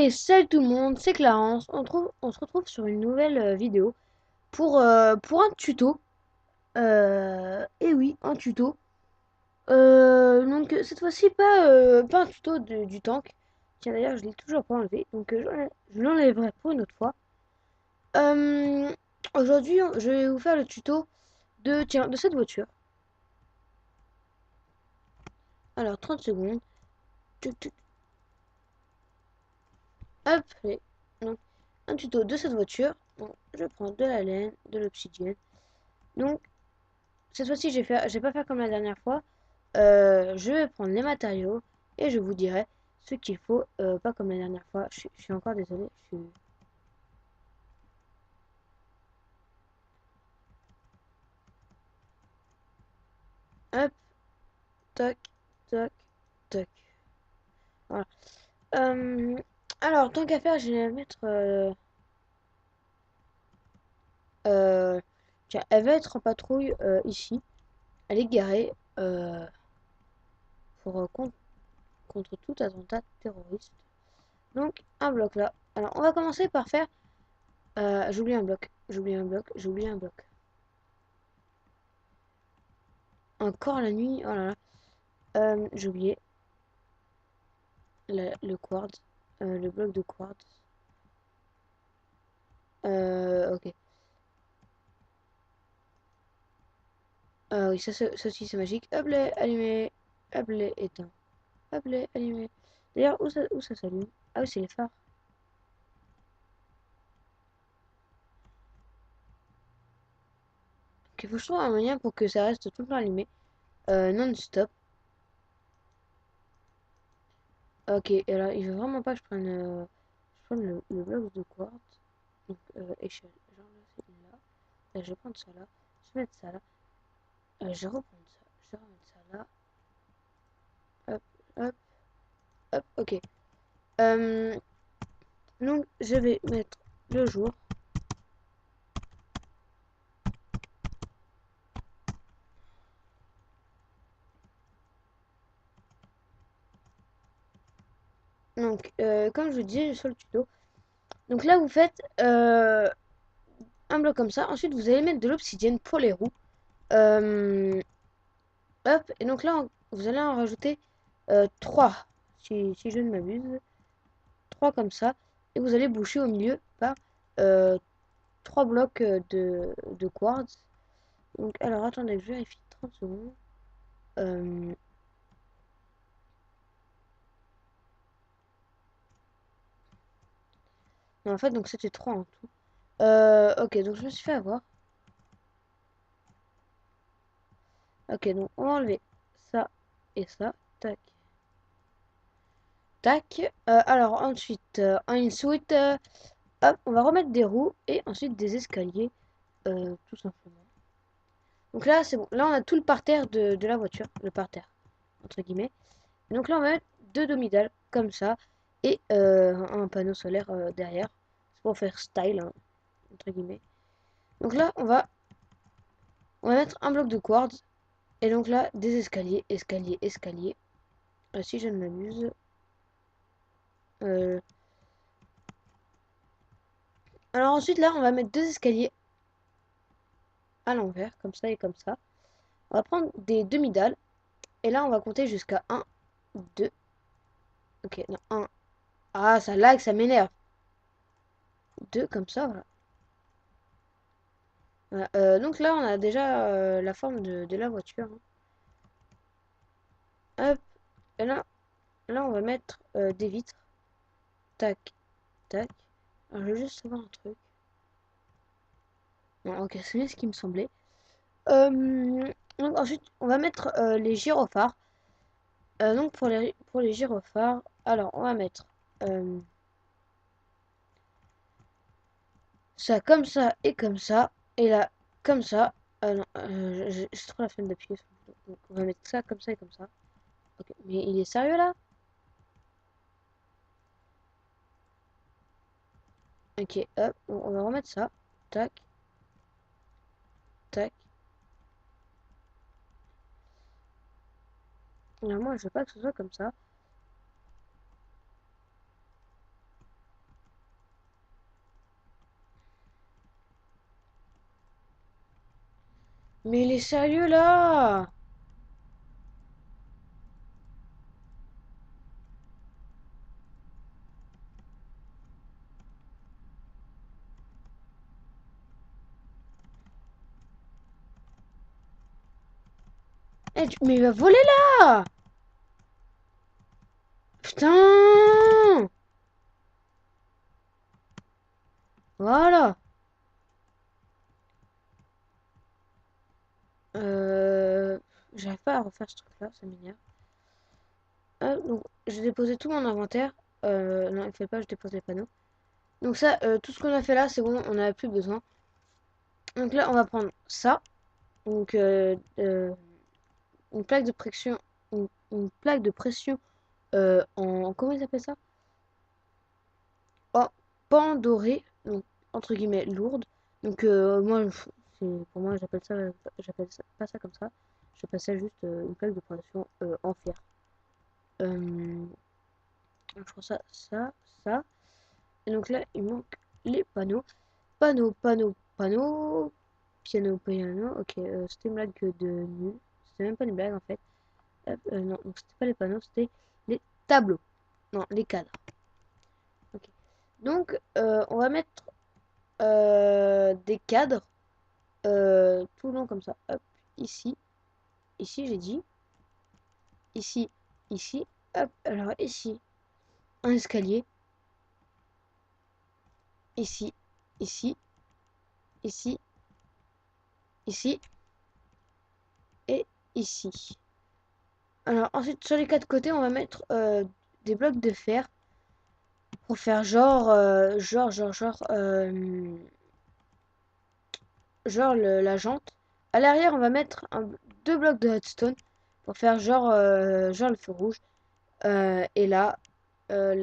Hey, salut tout le monde, c'est Clarence. On se retrouve sur une nouvelle vidéo pour un tuto. Et oui, un tuto. Cette fois-ci, pas un tuto du tank. Tiens, d'ailleurs, je l'ai toujours pas enlevé, donc je l'enlèverai pour une autre fois. Euh, Aujourd'hui, je vais vous faire le tuto de cette voiture. Alors, 30 secondes. Tuc, tuc, hop, allez. Donc, un tuto de cette voiture. Donc, je prends de la laine, de l'obsidienne. Donc, cette fois-ci, je vais pas faire comme la dernière fois. Je vais prendre les matériaux et je vous dirai ce qu'il faut, pas comme la dernière fois. Je suis encore désolé. Hop, toc, toc, toc. Voilà. Euh, alors, tant qu'à faire, je vais la mettre. Tiens, elle va être en patrouille ici. Elle est garée pour contre tout attentat terroriste. Donc, un bloc là. Alors, on va commencer par faire. J'oublie un bloc. J'oublie un bloc. J'oublie un bloc. Encore la nuit. Oh là là. J'ai oublié le quartz, le bloc de quartz. Ok. Ah oui, ça aussi c'est magique. Hop là, allumé. Hop là, éteint. Hop là, allumé. D'ailleurs, où ça s'allume? Ah oui, c'est les phares. Ok, faut que je trouve un moyen pour que ça reste tout le temps allumé. Non-stop. Ok, et là, il veut vraiment pas que je prenne le bloc de quartz. Donc, échelle. Genre là, c'est là. Là, je vais prendre ça là. Je vais mettre ça là. Je vais reprendre ça. Je vais remettre ça là. Hop, hop, hop. Ok. Euh, donc, je vais mettre le jour. Donc, comme je vous disais sur le tuto, donc là, vous faites un bloc comme ça. Ensuite, vous allez mettre de l'obsidienne pour les roues. Euh, Hop, et donc là, vous allez en rajouter 3, si je ne m'abuse. 3 comme ça. Et vous allez boucher au milieu par euh, 3 blocs de quartz. Donc, alors, attendez, je vérifie 30 secondes. Euh, non, en fait, donc c'était 3 en tout. Ok, donc je me suis fait avoir. Ok, donc on va enlever ça et ça. Tac, tac. Alors ensuite, ensuite hop, on va remettre des roues et ensuite des escaliers, tout simplement. Donc là, c'est bon. Là, on a tout le parterre de la voiture, le parterre, entre guillemets. Donc là, on va mettre deux demi-dalles, comme ça, et un panneau solaire derrière. C'est pour faire style, hein, entre guillemets. Donc là, on va mettre un bloc de quartz, et donc là, des escaliers, escaliers, escaliers. Si je ne m'amuse. Euh, Alors ensuite, là, on va mettre deux escaliers à l'envers, comme ça et comme ça. On va prendre des demi-dalles. Et là, on va compter jusqu'à un, 2. Ok, non, un. Ah, ça lag, ça m'énerve. 2 comme ça, voilà. Voilà, donc là, on a déjà la forme de la voiture, hein. Hop. Et là, on va mettre des vitres. Tac, tac. Alors, je veux juste savoir un truc. Bon, ok, c'est bien ce qui me semblait. Donc ensuite, on va mettre les gyrophares. Donc pour les gyrophares, alors on va mettre euh, ça comme ça et comme ça. Et là, comme ça. Non, j'ai trop la flemme d'appuyer sur le bouton. Donc, on va mettre ça comme ça et comme ça. Ok, mais il est sérieux là? Ok, hop, on va remettre ça. Tac, tac. Alors moi, je veux pas que ce soit comme ça. Mais il est sérieux là? Mais il va voler là! Putain! Voilà. Euh... J'arrive pas à refaire ce truc-là, ça m'énerve. Donc, j'ai déposé tout mon inventaire. Non, il fait pas, je dépose les panneaux. Donc ça, tout ce qu'on a fait là, c'est bon, on n'a plus besoin. Donc là, on va prendre ça. Donc, une plaque de pression, une plaque de pression en, comment ils appellent ça? En pan doré, donc entre guillemets lourde. Donc moi, pour moi, j'appelle ça, pas ça comme ça. J'appelle ça juste une plaque de pression en fer. Euh, je prends ça, ça. Et donc là, il manque les panneaux. Panneaux. Piano. Ok, c'était une blague de nul. C'était même pas une blague en fait. Hop, non, donc c'était pas les panneaux, c'était les tableaux. Non, les cadres. Ok. Donc, on va mettre des cadres tout long comme ça. Hop, ici. Ici, j'ai dit. Ici, ici. Hop, alors ici, un escalier. Ici, ici, ici, ici et ici. Alors ensuite, sur les quatre côtés, on va mettre des blocs de fer pour faire genre la jante. À l'arrière, on va mettre deux blocs de redstone pour faire genre le feu rouge. Et là, des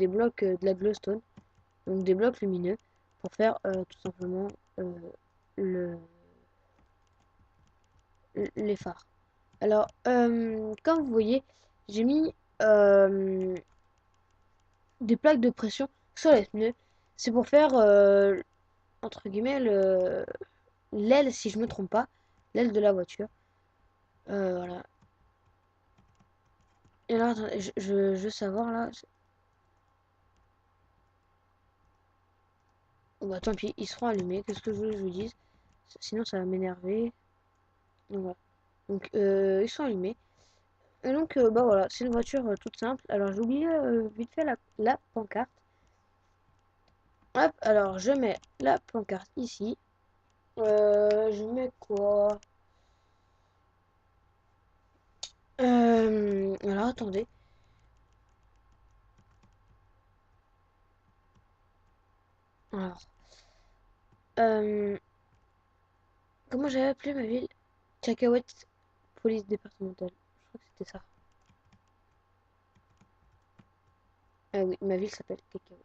blocs de la glowstone, donc des blocs lumineux, pour faire tout simplement euh, le, les phares. Alors, comme vous voyez, j'ai mis des plaques de pression sur les pneus. C'est pour faire, entre guillemets, l'aile, si je me trompe pas, l'aile de la voiture. Voilà. Et alors, attendez, je veux savoir là. Bon, bah tant pis, ils seront allumés. Qu'est-ce que je vous dise? Sinon, ça va m'énerver. Donc, voilà. Donc, ils sont allumés. Et donc, bah voilà, c'est une voiture toute simple. Alors, j'ai oublié vite fait la pancarte. Hop, alors je mets la pancarte ici. Je mets quoi? Alors, attendez. Alors, euh, comment j'avais appelé ma ville? Cacahuète, police départementale. Je crois que c'était ça. Ah oui, ma ville s'appelle Cacahuète.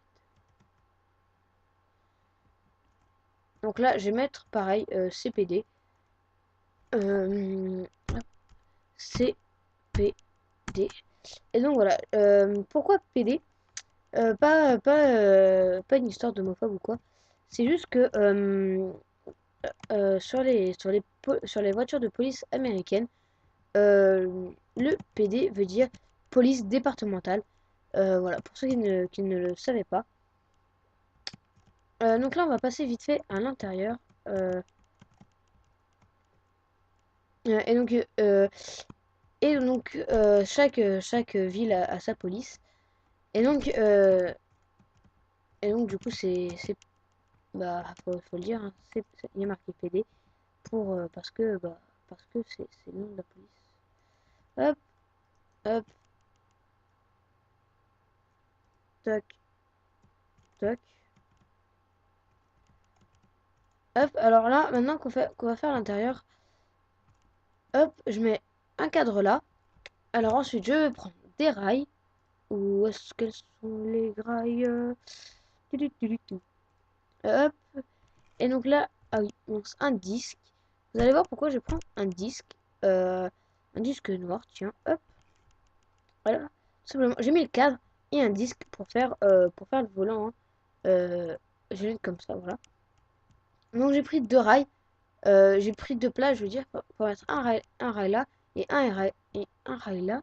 Donc là, je vais mettre pareil, CPD. Hop, CPD. Et donc voilà. Pourquoi PD? Pas une histoire d'homophobe ou quoi. C'est juste que sur les voitures de police américaines, le PD veut dire police départementale. Voilà, pour ceux qui ne le savaient pas. Donc là, on va passer vite fait à l'intérieur. Euh, et donc, euh, chaque ville a sa police. Et donc, euh, et donc du coup, bah, faut le dire, hein, il y a marqué PD parce que c'est le nom de la police. Hop, hop, tac, tac. Hop, alors là, maintenant qu'on va faire l'intérieur, hop, je mets un cadre là. Alors ensuite, je vais prendre des rails. Où est-ce qu'elles sont les rails? Tudu, tudu, tu. Hop. Et donc là, ah oui, donc un disque. Vous allez voir pourquoi je prends euh, un disque noir, tiens, hop, voilà. Tout simplement, j'ai mis le cadre et un disque pour faire le volant, hein. Je vais mettre comme ça, voilà. Donc j'ai pris deux rails. J'ai pris deux places, je veux dire, pour mettre un rail là et un rail là.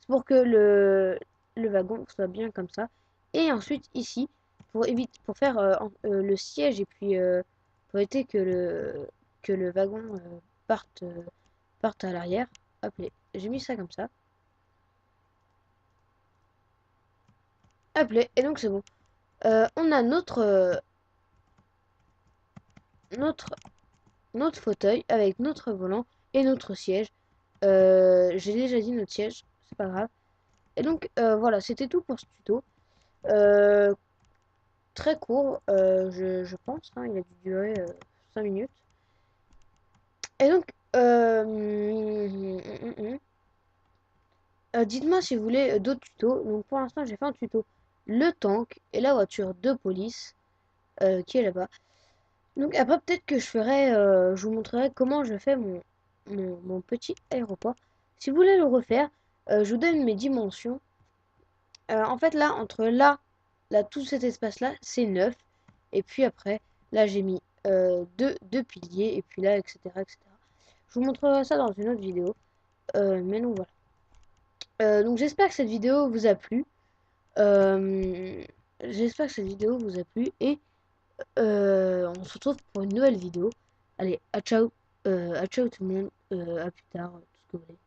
C'est pour que le wagon soit bien comme ça. Et ensuite ici, pour faire le siège et puis pour éviter que le wagon parte, parte à l'arrière. Hop, j'ai mis ça comme ça. Hop, et donc c'est bon. On a notre, notre fauteuil avec notre volant et notre siège. J'ai déjà dit notre siège, c'est pas grave. Et donc voilà, c'était tout pour ce tuto. Euh, Très court, je pense, hein, il a dû durer 5 minutes. Et donc, dites-moi si vous voulez d'autres tutos. Donc pour l'instant, j'ai fait un tuto le tank et la voiture de police qui est là-bas. Donc après, peut-être que je vous montrerai comment je fais mon petit aéroport. Si vous voulez le refaire, je vous donne mes dimensions. En fait, là, entre là, tout cet espace-là, c'est 9. Et puis après, là, j'ai mis deux piliers. Et puis là, etc., etc. Je vous montrerai ça dans une autre vidéo. Mais non, voilà. Donc j'espère que cette vidéo vous a plu. Euh, J'espère que cette vidéo vous a plu. Et on se retrouve pour une nouvelle vidéo. Allez, à ciao tout le monde. À plus tard, tout ce que vous voulez.